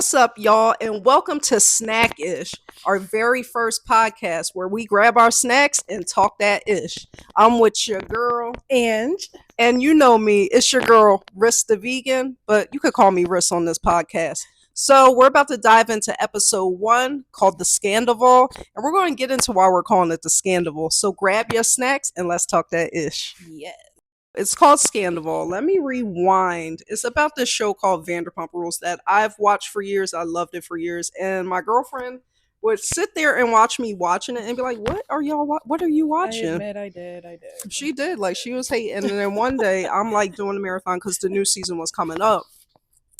What's up, y'all, and welcome to Snack-Ish, our very first podcast where we grab our snacks and talk that ish. I'm with your girl, and you know me, it's your girl, Riss the Vegan, but you could call me Riss on this podcast. So, we're about to dive into episode 1 called The Scandoval, and we're going to get into why we're calling it The Scandoval. So, grab your snacks and let's talk that ish. Yeah. It's called Scandoval. Let me rewind. It's about this show called Vanderpump Rules that I've watched for years. I loved it for years, and my girlfriend would sit there and watch me watching it and be like, "What are y'all? What are you watching?" I admit I did. She did. Like she was hating, and then one day I'm like doing the marathon because the new season was coming up,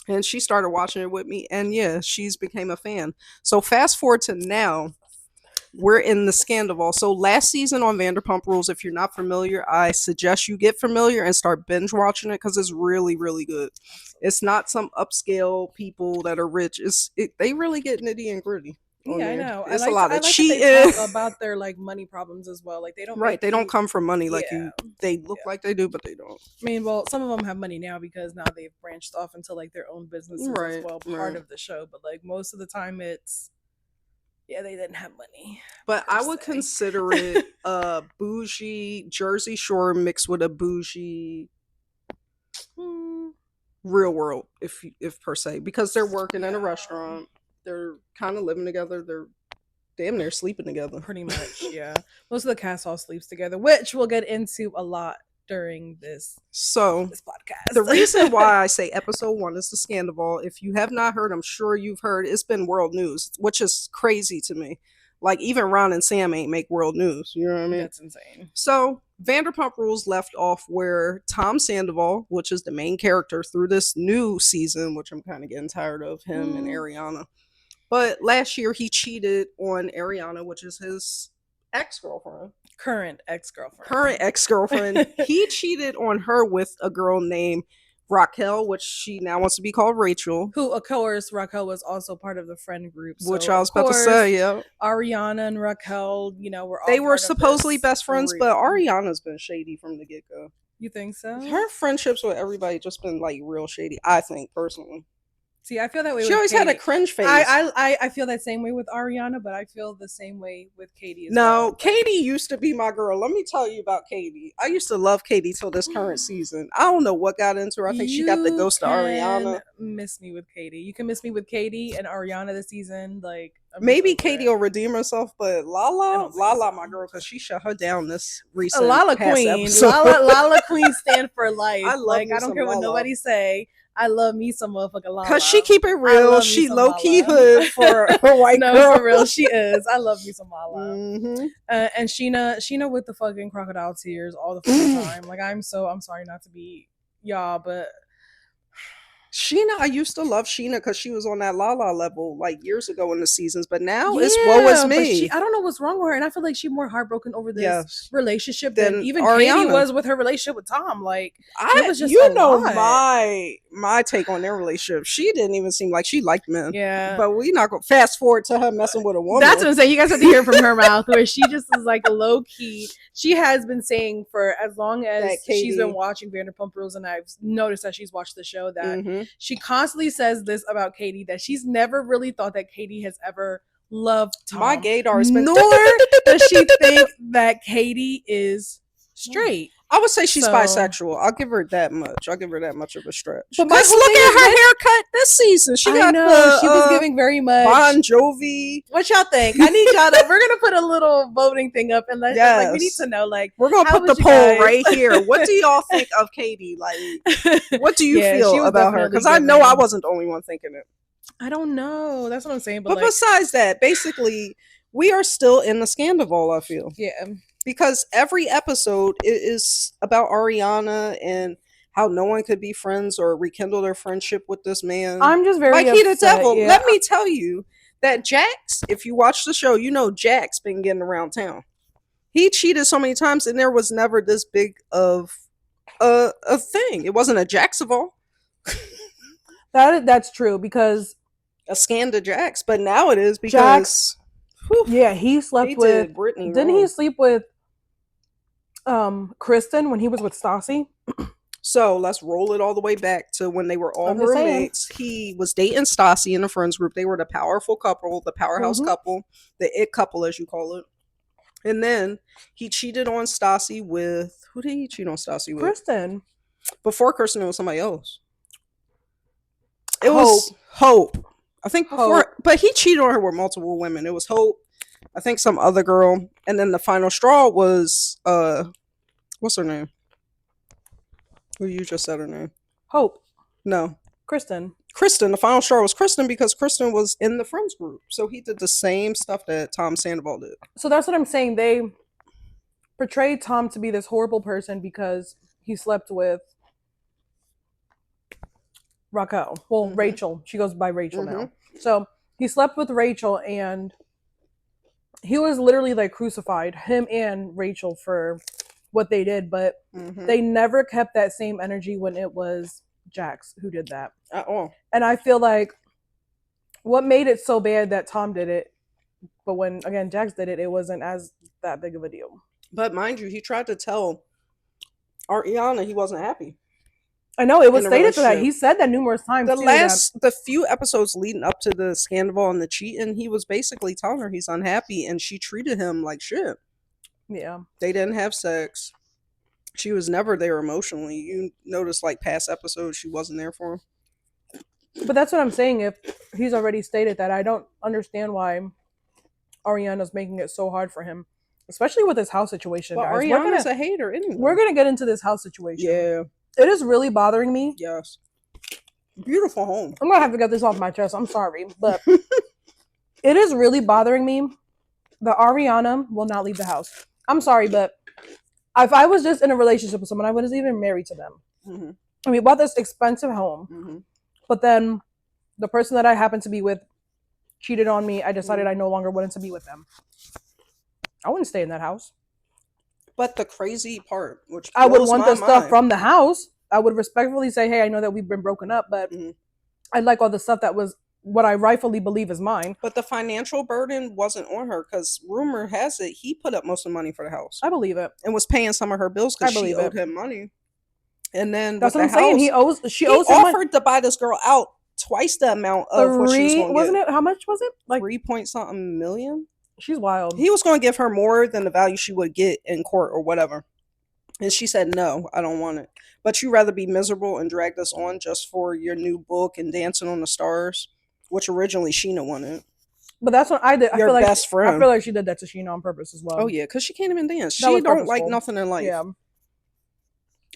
and she started watching it with me, and yeah, she's became a fan. So fast forward to now, we're in the Scandoval. So last season on Vanderpump Rules, if you're not familiar, I suggest you get familiar and start binge watching it because it's really, really good. It's not some upscale people that are rich. They really get nitty and gritty. Yeah, I know. It's I like, a lot I of like cheating. that they talk about their like money problems as well. Like they don't Right, they don't you, come from money like yeah, you. They look like they do, but they don't. I mean, well, some of them have money now because now they've branched off into like their own businesses as well, part of the show. But like most of the time, they didn't have money. But I would consider it a bougie Jersey Shore mixed with a bougie real world, if per se, because they're working in a restaurant, they're kind of living together, they're damn near sleeping together, pretty much. Yeah, most of the cast all sleeps together, which we'll get into a lot during this podcast. The reason why I say episode 1 is the Scandoval, if you have not heard, I'm sure you've heard, it's been world news, which is crazy to me. Like even Ron and Sam ain't make world news. You know what I mean? That's insane. So Vanderpump Rules left off where Tom Sandoval, which is the main character through this new season, which I'm kind of getting tired of him and Ariana. But last year he cheated on Ariana, which is his ex-girlfriend. Current ex-girlfriend. He cheated on her with a girl named Raquel, which she now wants to be called Rachel. Who, of course, Raquel was also part of the friend group. Which I was about to say, yeah. Ariana and Raquel, were all they were supposedly best friends, but Ariana's been shady from the get-go. You think so? Her friendships with everybody just been like real shady, I think, personally. See, I feel that way. She always had a cringe face. I feel that same way with Ariana, but I feel the same way with Katie as well. No, Katie used to be my girl. Let me tell you about Katie. I used to love Katie till this current season. I don't know what got into her. I think she got the ghost of Ariana. Miss me with Katie. You can miss me with Katie and Ariana this season. Like maybe Katie will redeem herself, but Lala, my girl, because she shut her down this recent Lala Queen. Episode. Lala Queen stand for life. I love I don't care what nobody say. I love me some motherfucking Lala. Cause she keep it real. She low key hood for a white girl. No, for real, she is. I love me some Lala. Mm-hmm. And Sheena with the fucking crocodile tears all the fucking time. Like I'm sorry not to be y'all, but Sheena, I used to love Sheena because she was on that Lala level like years ago in the seasons, but now it's woe is me. I don't know what's wrong with her, and I feel like she's more heartbroken over this relationship than even Ariana. Katie was with her relationship with Tom. Like it was just my take on their relationship. She didn't even seem like she liked men. Yeah, but we not gonna fast forward to her messing with a woman. That's what I'm saying. You guys have to hear from her mouth, where she just is like low key. She has been saying for as long as she's been watching Vanderpump Rules, and I've noticed that she's watched the show that she constantly says this about Katie, that she's never really thought that Katie has ever loved Tom. My gaydar has been. Nor does she think that Katie is straight. I would say she's bisexual. I'll give her that much. I'll give her that much of a stretch. But look at her haircut this season. She was giving very much Bon Jovi. What y'all think? I need y'all to. We're gonna put a little voting thing up, and we need to know. Like, we're gonna put the poll right here. What do y'all think of Katie? Like, what do you feel about her? Because I know I wasn't the only one thinking it. I don't know. That's what I'm saying. But besides that, basically, we are still in the Scandoval. I feel. Yeah. Because every episode is about Ariana and how no one could be friends or rekindle their friendship with this man. I'm just very like he the devil. Yeah. Let me tell you that Jax, if you watch the show, you know Jax been getting around town. He cheated so many times, and there was never this big of a thing. It wasn't a Jaxaval. That's true, because a scandal Jax, but now it is because. Yeah, he slept with Brittany. Didn't he sleep with Kristen when he was with Stassi? So let's roll it all the way back to when they were all roommates. He was dating Stassi in the friends group. They were the powerful couple, the powerhouse couple, the it couple, as you call it. And then he cheated on Stassi with, who did he cheat on Stassi with? Kristen. Before Kristen, it was somebody else. It was Hope. I think before, but he cheated on her with multiple women. It was Hope, I think some other girl, and then the final straw was what's her name? Who you just said her name? Hope. No. Kristen. The final straw was Kristen because Kristen was in the friends group. So he did the same stuff that Tom Sandoval did. So that's what I'm saying. They portrayed Tom to be this horrible person because he slept with Raquel. Well, Rachel. She goes by Rachel now. So he slept with Rachel and he was literally like crucified, him and Rachel, for what they did, but they never kept that same energy when it was Jax who did that at all. And I feel like what made it so bad that Tom did it, but when again Jax did it, it wasn't as that big of a deal. But mind you, he tried to tell Ariana he wasn't happy. I know it was stated to that. He said that numerous times. The few episodes leading up to the Scandoval and the cheating, he was basically telling her he's unhappy, and she treated him like shit. Yeah. They didn't have sex. She was never there emotionally. You notice, like, past episodes, she wasn't there for him. But that's what I'm saying. If he's already stated that, I don't understand why Ariana's making it so hard for him, especially with his house situation. But guys. Ariana's a hater anyway. We're going to get into this house situation. Yeah. It is really bothering me. Yes. Beautiful home. I'm going to have to get this off my chest. I'm sorry. But it is really bothering me that Ariana will not leave the house. I'm sorry, but if I was just in a relationship with someone, I wasn't even married to them. And we bought this expensive home. But then the person that I happened to be with cheated on me. I decided I no longer wanted to be with them. I wouldn't stay in that house. But the crazy part, which I would want the stuff from the house. I would respectfully say, hey, I know that we've been broken up, but I'd like all the stuff that was what I rightfully believe is mine. But the financial burden wasn't on her because rumor has it he put up most of the money for the house. I believe it. And was paying some of her bills because she owed him money. And then that's what I'm saying. She owes offered to buy this girl out twice the amount of what she was going to get. Wasn't it? How much was it? Like 3-point-something million? She's wild. He was going to give her more than the value she would get in court or whatever. And she said, no, I don't want it. But you'd rather be miserable and drag this on just for your new book and Dancing on the Stars, which originally Sheena wanted. But that's what I did. Your best friend. I feel like she did that to Sheena on purpose as well. Oh, yeah, because she can't even dance. She don't like nothing in life. Yeah.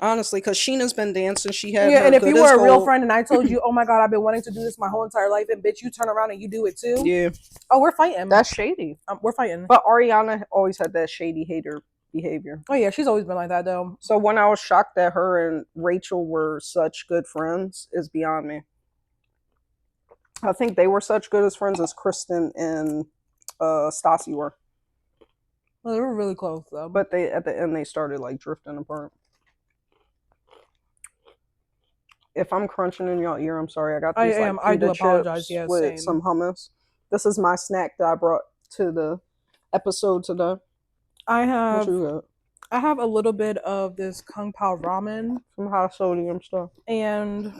Honestly, because Sheena's been dancing. She had and if you were a real friend and I told you, oh my God, I've been wanting to do this my whole entire life, and bitch, you turn around and you do it too. Yeah. Oh, we're fighting. That's shady. We're fighting. But Ariana always had that shady hater behavior. Oh yeah, she's always been like that though. So when I was shocked that her and Rachel were such good friends is beyond me. I think they were such good as friends as Kristen and Stassi were. Well, they were really close though. But they at the end they started like drifting apart. If I'm crunching in your ear, I'm sorry. I got these I do apologize. Yeah, with some hummus. This is my snack that I brought to the episode today. I have a little bit of this Kung Pao ramen, some high sodium stuff, and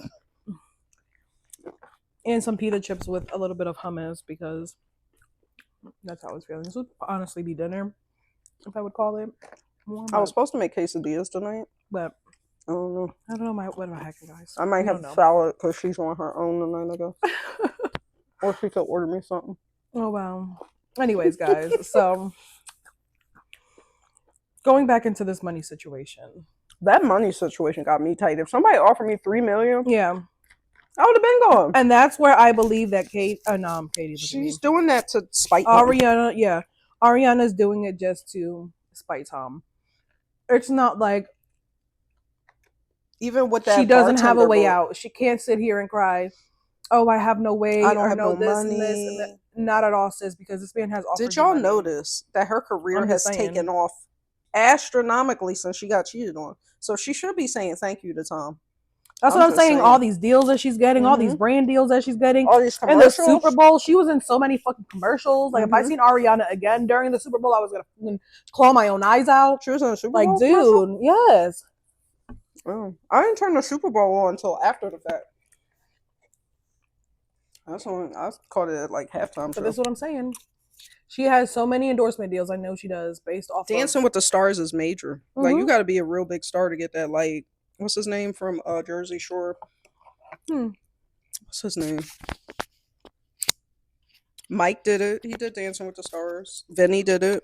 some pita chips with a little bit of hummus because that's how I was feeling. This would honestly be dinner, if I would call it. I was supposed to make quesadillas tonight, but I don't know. What am I hacking, guys? I might have salad because she's on her own tonight, I guess. Or she could order me something. Oh, wow. Anyways, guys, so going back into this money situation. That money situation got me tight. If somebody offered me $3 million, yeah, I would have been going. And that's where I believe that Katie. She's doing that to spite Ariana. Him. Yeah, Ariana's doing it just to spite Tom. It's not like. Even with that, she doesn't have a way out. She can't sit here and cry, oh, I have no way. I don't have no this money. And this and that. Not at all, sis, because this man has offered. Did y'all notice that her career has taken off astronomically since she got cheated on? So she should be saying thank you to Tom. That's what I'm saying. All these deals that she's getting, all these brand deals that she's getting, all these commercials. And the Super Bowl, she was in so many fucking commercials. Like if I seen Ariana again during the Super Bowl, I was gonna claw my own eyes out. She was in the Super Bowl. Like, dude, yes. Oh, I didn't turn the Super Bowl on until after the fact. That's when I caught it at like halftime. But that's what I'm saying. She has so many endorsement deals. I know she does based off Dancing with the Stars is major. Like you got to be a real big star to get that. Like what's his name from Jersey Shore? What's his name? Mike did it. He did Dancing with the Stars. Vinny did it.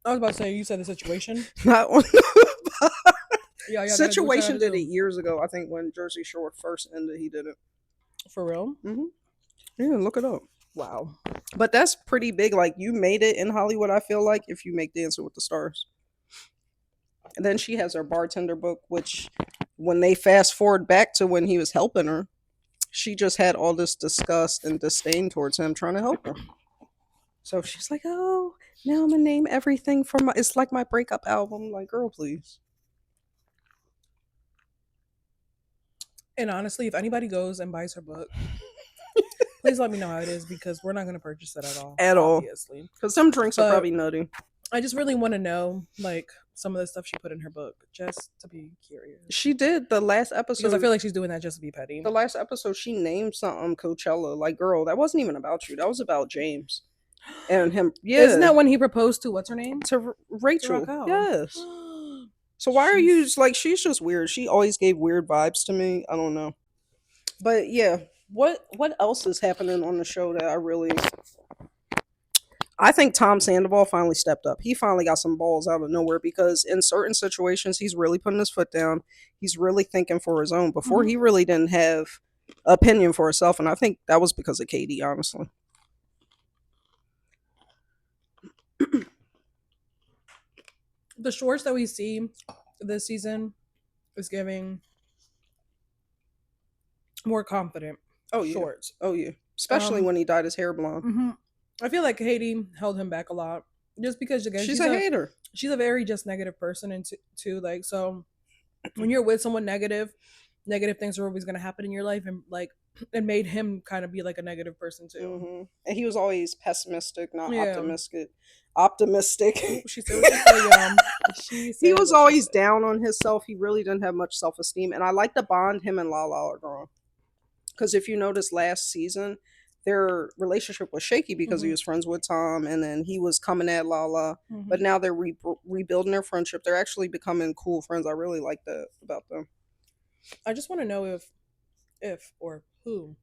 I was about to say, you said The Situation. Not one. Yeah, Situation did it years ago. I think when Jersey Shore first ended, he did it. For real? Mm-hmm. Yeah, look it up. Wow. But that's pretty big. Like you made it in Hollywood. I feel like if you make Dancing with the Stars. And then she has her bartender book, which when they fast forward back to when he was helping her, she just had all this disgust and disdain towards him trying to help her. So she's like, oh, now I'm gonna name everything for my. It's like my breakup album. Like, girl, please. And honestly, if anybody goes and buys her book, please let me know how it is because we're not going to purchase it at all. At all. Obviously. Because some drinks are probably nutty. I just really want to know, like, some of the stuff she put in her book, just to be curious. She did the last episode. Because I feel like she's doing that just to be petty. The last episode, she named something Coachella. Like, girl, that wasn't even about you. That was about James. And him. Yeah. Isn't that when he proposed to, what's her name? To Rachel. Yes. So why are you like? She's just weird. She always gave weird vibes to me. I don't know, but yeah. What else is happening on the show that I think Tom Sandoval finally stepped up. He finally got some balls out of nowhere because in certain situations he's really putting his foot down. He's really thinking for his own. Before he really didn't have opinion for himself, and I think that was because of Katie, honestly. The shorts that we see this season is giving more confident shorts. Oh yeah. Especially when he dyed his hair blonde. Mm-hmm. I feel like Katie held him back a lot. Just because again she's a hater. She's a very just negative person and too like so when you're with someone negative things are always gonna happen in your life and like it made him kind of be like a negative person too. Mm-hmm. And he was always pessimistic, not optimistic. She said he was always down on himself. He really didn't have much self-esteem. And I like the bond him and Lala are growing. Because if you notice last season, their relationship was shaky because he was friends with Tom and then he was coming at Lala. But now they're rebuilding their friendship. They're actually becoming cool friends. I really like that about them. I just want to know if or who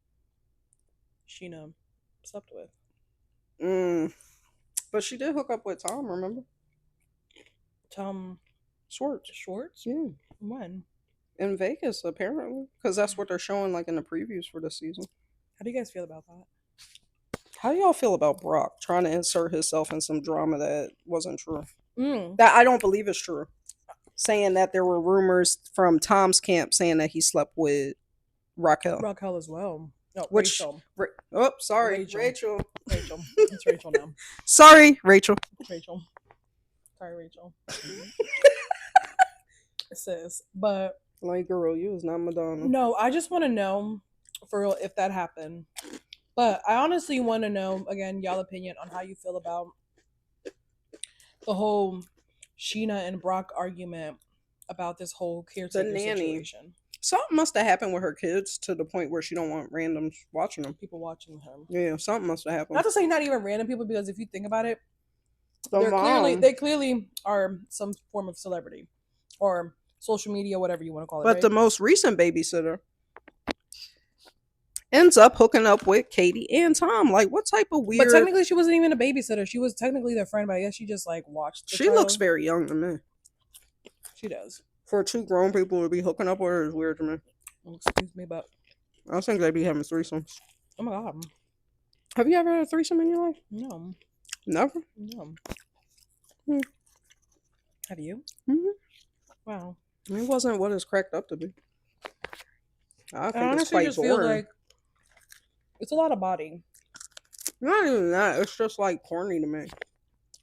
Sheena slept with. But she did hook up with Tom, remember? Tom Schwartz. Yeah. When? In Vegas, apparently. Because that's what they're showing like in the previews for this season. How do you guys feel about that? How do y'all feel about Brock trying to insert himself in some drama that wasn't true? That I don't believe is true. Saying that there were rumors from Tom's camp saying that he slept with Raquel. Raquel as well. No, Rachel. Sorry. Rachel. It's Rachel now. Sorry, Rachel. Sorry, Rachel. It says, but like, girl, you was not Madonna. No, I just want to know for real if that happened. But I honestly want to know again y'all opinion on how you feel about the whole Sheena and Brock argument about this whole caretaker situation. Something must have happened with her kids to the point where she don't want randoms watching them. People watching them. Yeah, something must have happened. Not to say not even random people, because if you think about it, they clearly are some form of celebrity or social media, whatever you want to call it. But the most recent babysitter ends up hooking up with Katie and Tom. Like, what type of weird? But technically, she wasn't even a babysitter. She was technically their friend, but I guess she just like watched. She looks very young to me. She does. For two grown people to be hooking up with her is weird to me. Excuse me, but I think they'd be having threesomes. Oh my god! Have you ever had a threesome in your life? No. Never. No. Have you? Wow. It wasn't what it's cracked up to be. I think honestly it's quite just boring. Feel like it's a lot of body. Not even that. It's just like corny to me.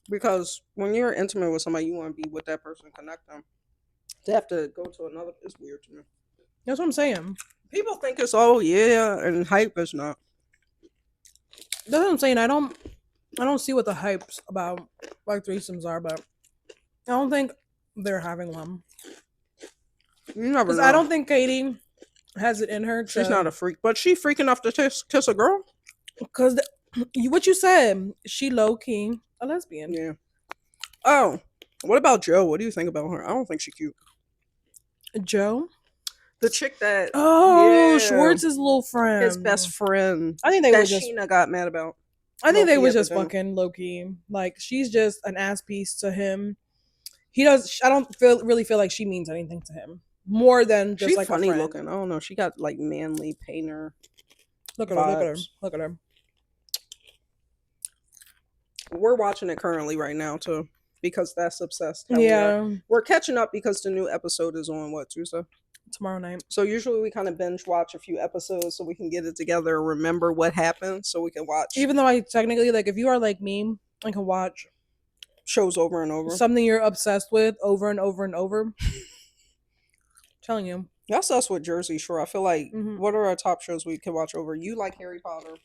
Because when you're intimate with somebody, you want to be with that person, connect them. To have to go to another, it's weird to me. That's what I'm saying. People think it's and hype is not. That's what I'm saying. I don't see what the hypes about like threesomes are, but I don't think they're having one. You never know. I don't think Katie has it in her. She's not a freak, but she freak enough to kiss a girl. Because what you said, she low key a lesbian. Yeah. Oh, what about Joe? What do you think about her? I don't think she's cute. Joe, the chick that Schwartz's little friend, his best friend. I think they were just Sheena got mad about. I think they was just fucking low key. Like she's just an ass piece to him. He does. I don't really feel like she means anything to him more than just she's like funny a friend. looking. I don't know. She got like manly painter. Look at her. Look at her. Look at her. We're watching it currently right now too because that's obsessed. Yeah, we're catching up because the new episode is on Tuesday. Tomorrow night. So usually we kind of binge watch a few episodes so we can get it together and remember what happened so we can watch. Even though I technically, like, if you are like me, I can watch shows over and over. Something you're obsessed with over and over and over. Telling you. That's us with Jersey Shore. I feel like, what are our top shows we can watch over? You like Harry Potter.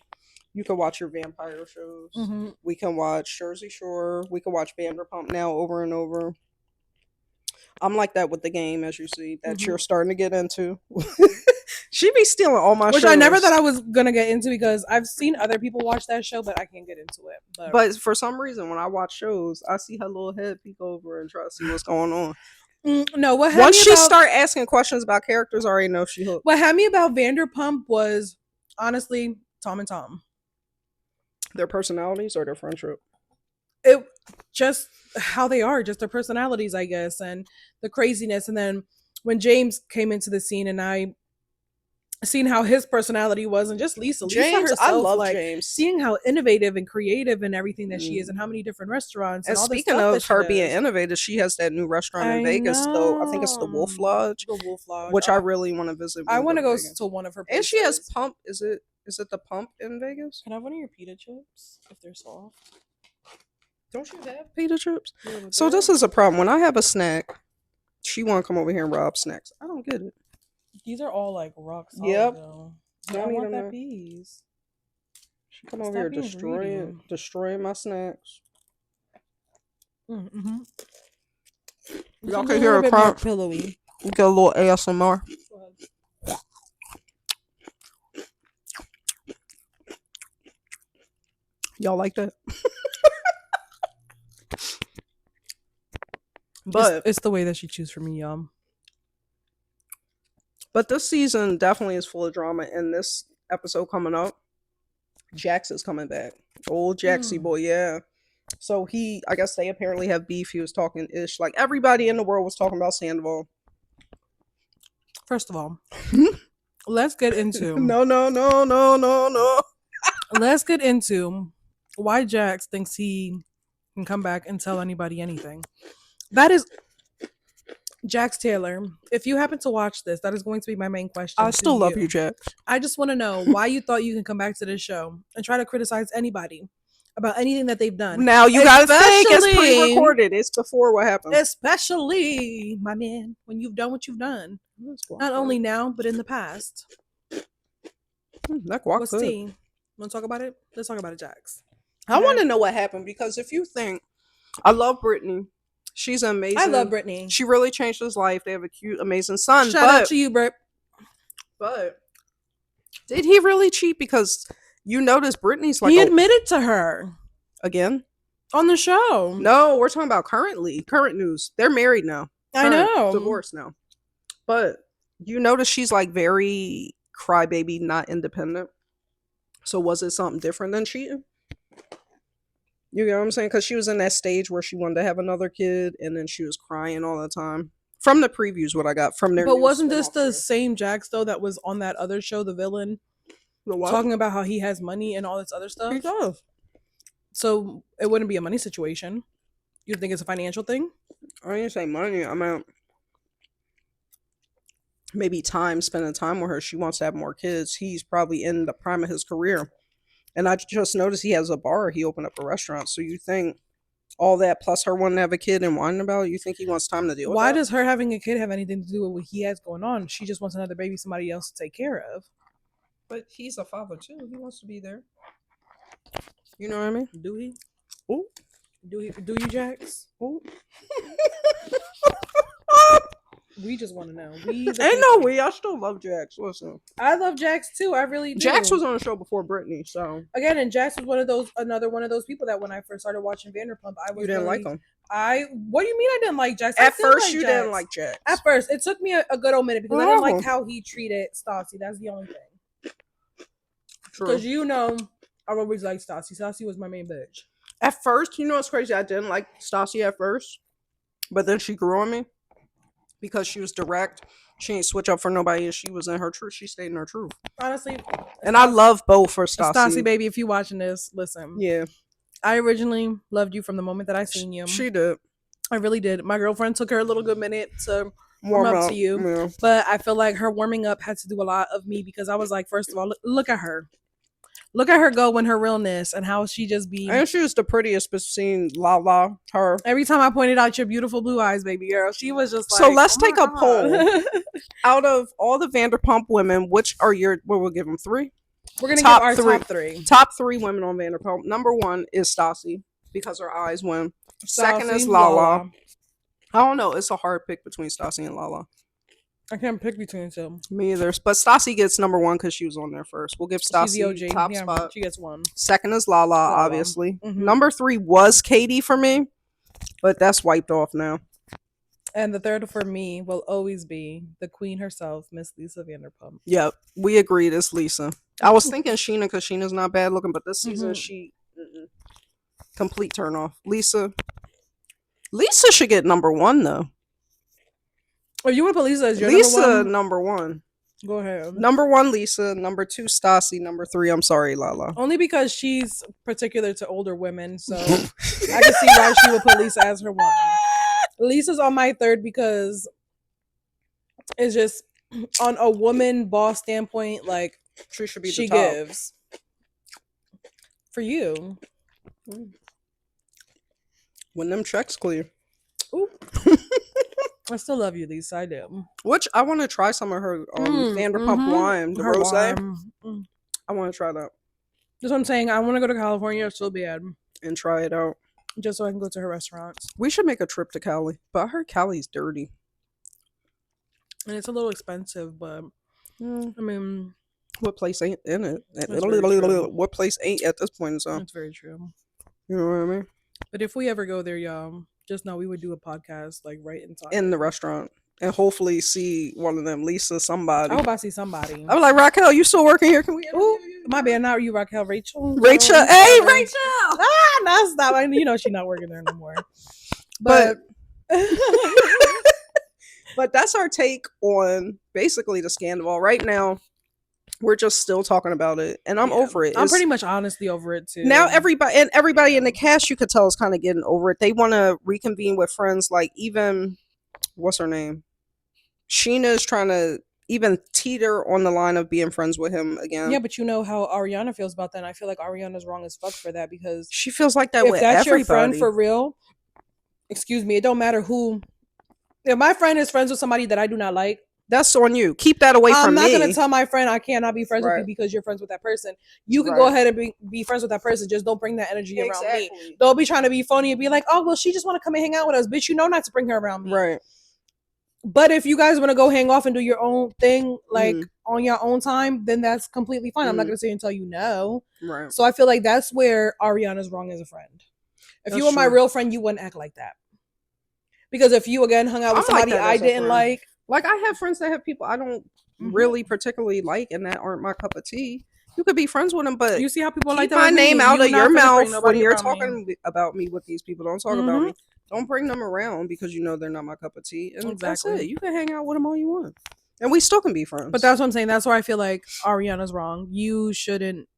You can watch your vampire shows. We can watch Jersey Shore. We can watch Vanderpump now over and over. I'm like that with the game, as you see, that you're starting to get into. She be stealing all my shows. Which I never thought I was going to get into because I've seen other people watch that show, but I can't get into it. But for some reason, when I watch shows, I see her little head peek over and try to see what's going on. No, what once she start asking questions about characters, I already know she hooked. What had me about Vanderpump was, honestly, Tom and Tom. Their personalities or their friendship? It just how they are, just their personalities, I guess, and the craziness. And then when James came into the scene and I seen how his personality was, and just Lisa herself, I love like, James. Seeing how innovative and creative and everything that she is, and how many different restaurants. And all speaking of her being innovative, she has that new restaurant in Vegas, though. I think it's the Wolf Lodge. The Wolf Lodge, which I really want to visit. I want to go to one of her places. And she has Pump. Is it the Pump in Vegas? Can I have one of your pita chips if they're soft? Don't you have pita chips? Yeah, so this is a problem. When I have a snack, she want to come over here and rob snacks. I don't get it. These are all like rock solid. Yep. Though. I want that piece. She come over here destroying my snacks. Mm-hmm. Y'all can hear a crunch. Pillowy. We get a little ASMR. Y'all like that? But it's the way that she chews for me, y'all. But this season definitely is full of drama. And this episode coming up, Jax is coming back. Old Jaxie boy, yeah. So I guess they apparently have beef. He was talking ish. Like everybody in the world was talking about Scandoval. First of all, let's get into... No. Let's get into why Jax thinks he can come back and tell anybody anything. That is... Jax Taylor, if you happen to watch this, that is going to be my main question. I still love you, Jax. I just want to know why you thought you can come back to this show and try to criticize anybody about anything that they've done. Now you gotta think it's pre-recorded. It's before what happened. Especially, my man, when you've done what you've done. Not only now, but in the past. That guac. What's tea? Want to talk about it? Let's talk about it, Jax. I want to know what happened because if you think... I love Brittany. She's amazing. I love Brittany. She really changed his life. They have a cute, amazing son. Shout out to you, Britt. But did he really cheat? Because you notice Brittany's like... He admitted to her. Again? On the show. No, we're talking about current news. They're married now. I know. Divorced now. But you notice she's like very crybaby, not independent. So was it something different than cheating? You know what I'm saying? Because she was in that stage where she wanted to have another kid, and then she was crying all the time. From the previews, what I got from their... But wasn't this the same Jax, though, that was on that other show, The Villain? The what? Talking about how he has money and all this other stuff? He does. So it wouldn't be a money situation. You think it's a financial thing? I didn't say money. I meant maybe spending time with her. She wants to have more kids. He's probably in the prime of his career. And I just noticed he has a bar. He opened up a restaurant. So you think all that plus her wanting to have a kid and whining about it, you think he wants time to deal with that? Why does her having a kid have anything to do with what he has going on? She just wants another baby somebody else to take care of. But he's a father too. He wants to be there. You know what I mean? Do he? Do you, Jax? Ooh. We just want to know. Ain't no we. I still love Jax. Listen, I love Jax too. I really do. Jax was on the show before Brittany, so again, and Jax was another one of those people that when I first started watching Vanderpump, I was you didn't like him. What do you mean I didn't like Jax? At first, you didn't like Jax. At first, it took me a good old minute because I didn't like how he treated Stassi. That's the only thing. Because I always liked Stassi. Stassi was my main bitch. At first, what's crazy? I didn't like Stassi at first, but then she grew on me because she was direct. She ain't switch up for nobody, and she was in her truth. She stayed in her truth. Honestly, and I love both for Stassi. Stassi, baby, if you watching this, listen. Yeah, I originally loved you from the moment that I seen you. She did. I really did. My girlfriend took her a little good minute to warm up to you, yeah. But I feel like her warming up had to do a lot of me because I was like, first of all, look at her. Look at her go in her realness and how she just be. And she was the prettiest between Lala, her. Every time I pointed out your beautiful blue eyes, baby girl, she was just like. So let's take a poll. Out of all the Vanderpump women, which are what we'll give them 3? We're going to give our top 3. Top 3 women on Vanderpump. Number 1 is Stassi because her eyes win. Stassi, second is Lala. I don't know. It's a hard pick between Stassi and Lala. I can't pick between them. Me either. But Stassi gets number 1 because she was on there first. We'll give Stassi the top spot. She gets 1. Second is Lala, obviously. Mm-hmm. Number 3 was Katie for me, but that's wiped off now. And the third for me will always be the queen herself, Miss Lisa Vanderpump. Yep, we agreed. It's Lisa. I was thinking Sheena because Sheena's not bad looking, but this season she complete turn off. Lisa should get number 1 though. Oh, you want to put Lisa as your number 1? Go ahead. Number 1, Lisa. Number 2, Stassi. Number 3, I'm sorry, Lala. Only because she's particular to older women, so I can see why she would put Lisa as her 1. Lisa's on my 3rd because it's just on a woman boss standpoint, like she should be. She gives for you when them checks clear. Ooh. I still love you, Lisa. I do. Which I want to try some of her Vanderpump wine, the rosé. I want to try that. That's what I'm saying. I want to go to California so bad and try it out, just so I can go to her restaurants. We should make a trip to Cali, but I heard Cali's dirty, and it's a little expensive. But I mean, what place ain't in it? What place ain't at this point in time? That's very true. You know what I mean? But if we ever go there, y'all, just know we would do a podcast like right in the restaurant and hopefully see one of them, Lisa, somebody. I hope I see somebody. I'm like, Raquel, you still working here? Can we? My bad, not you, Raquel. Rachel. Hey, Rachel. No, stop. I she's not working there no more. But but that's our take on basically the Scandoval right now. We're just still talking about it, and I'm over it. I'm pretty much honestly over it too. Now everybody in the cast, you could tell, is kind of getting over it. They want to reconvene with friends, like even what's her name, Sheena is trying to even teeter on the line of being friends with him again. Yeah, but you know how Ariana feels about that. And I feel like Ariana's wrong as fuck for that because she feels like that. If that's everybody. Your friend for real, excuse me, it don't matter who. If my friend is friends with somebody that I do not like. That's on you. Keep that away from me. I'm not going to tell my friend I cannot be friends with you because you're friends with that person. You can go ahead and be friends with that person. Just don't bring that energy around me. Don't be trying to be funny and be like, oh, well, she just want to come and hang out with us. Bitch, you know not to bring her around me. Right. But if you guys want to go hang off and do your own thing, like on your own time, then that's completely fine. I'm not going to say and tell you no. Right. So I feel like that's where Ariana's wrong as a friend. If you were my real friend, you wouldn't act like that. Because if you, again, hung out with somebody I didn't like. Like, I have friends that have people I don't really particularly like and that aren't my cup of tea. You could be friends with them, but you see how people like my name out of your mouth when you're talking about me with these people. Don't talk about me. Don't bring them around because you know they're not my cup of tea. And that's it. You can hang out with them all you want. And we still can be friends. But that's what I'm saying. That's why I feel like Ariana's wrong. You shouldn't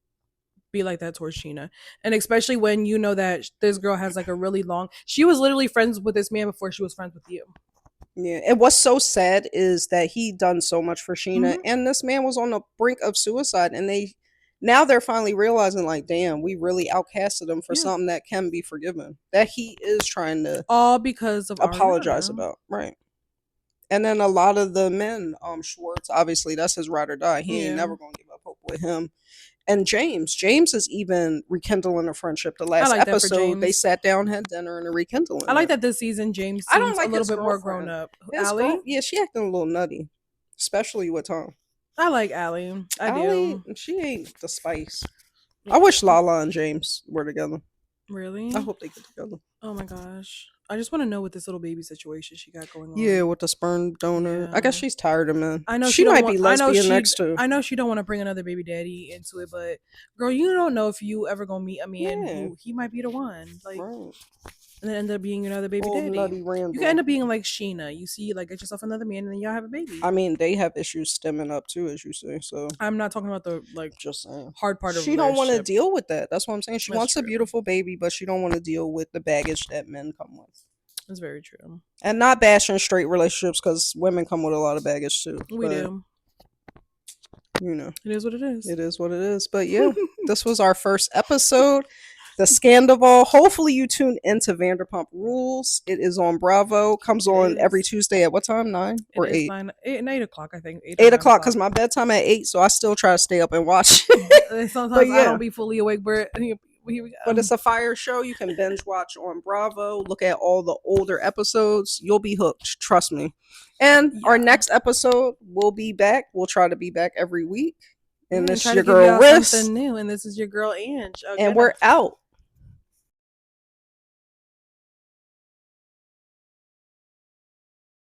be like that towards Sheena. And especially when you know that this girl has like a really long... She was literally friends with this man before she was friends with you. Yeah, and what's so sad is that he done so much for Sheena, and this man was on the brink of suicide, and they're finally realizing, like, damn, we really outcasted him for something that can be forgiven, that he is trying to all because of apologize about, right? And then a lot of the men, Schwartz, obviously that's his ride or die. He ain't never gonna give up hope with him. And James is even rekindling a friendship. The last episode, they sat down, had dinner, and are rekindling. I like that this season James seems a little bit more grown up. Allie? Yeah, she acting a little nutty, especially with Tom. I like Allie. Do. She ain't the spice. I wish Lala and James were together. Really? I hope they get together. Oh my gosh. I just want to know what this little baby situation she got going on. Yeah, with the sperm donor. Yeah. I guess she's tired of men. I know she might be lesbian next to. I know she don't want to bring another baby daddy into it, but girl, you don't know if you ever gonna meet a man who he might be the one. Like, right. And then end up being another baby daddy. You can end up being like Sheena. You see, like, get yourself another man, and then y'all have a baby. I mean, they have issues stemming up too, as you say. So I'm not talking about the just saying hard part of. She don't want to deal with that. That's what I'm saying. She wants a beautiful baby, but she don't want to deal with the baggage that men come with. That's very true. And not bashing straight relationships because women come with a lot of baggage too. We do. You know, it is what it is. It is what it is. But yeah, this was our first episode. The Scandoval. Hopefully you tune into Vanderpump Rules. It is on Bravo. Comes on every Tuesday at what time? 9 or 8? 8 o'clock, I think. 8 o'clock because my bedtime at 8, so I still try to stay up and watch. Sometimes I don't be fully awake, but here we go. But it's a fire show. You can binge watch on Bravo. Look at all the older episodes. You'll be hooked. Trust me. And our next episode will be back. We'll try to be back every week. And this is your girl Riss. Something new. And this is your girl Ange. Okay. And we're out.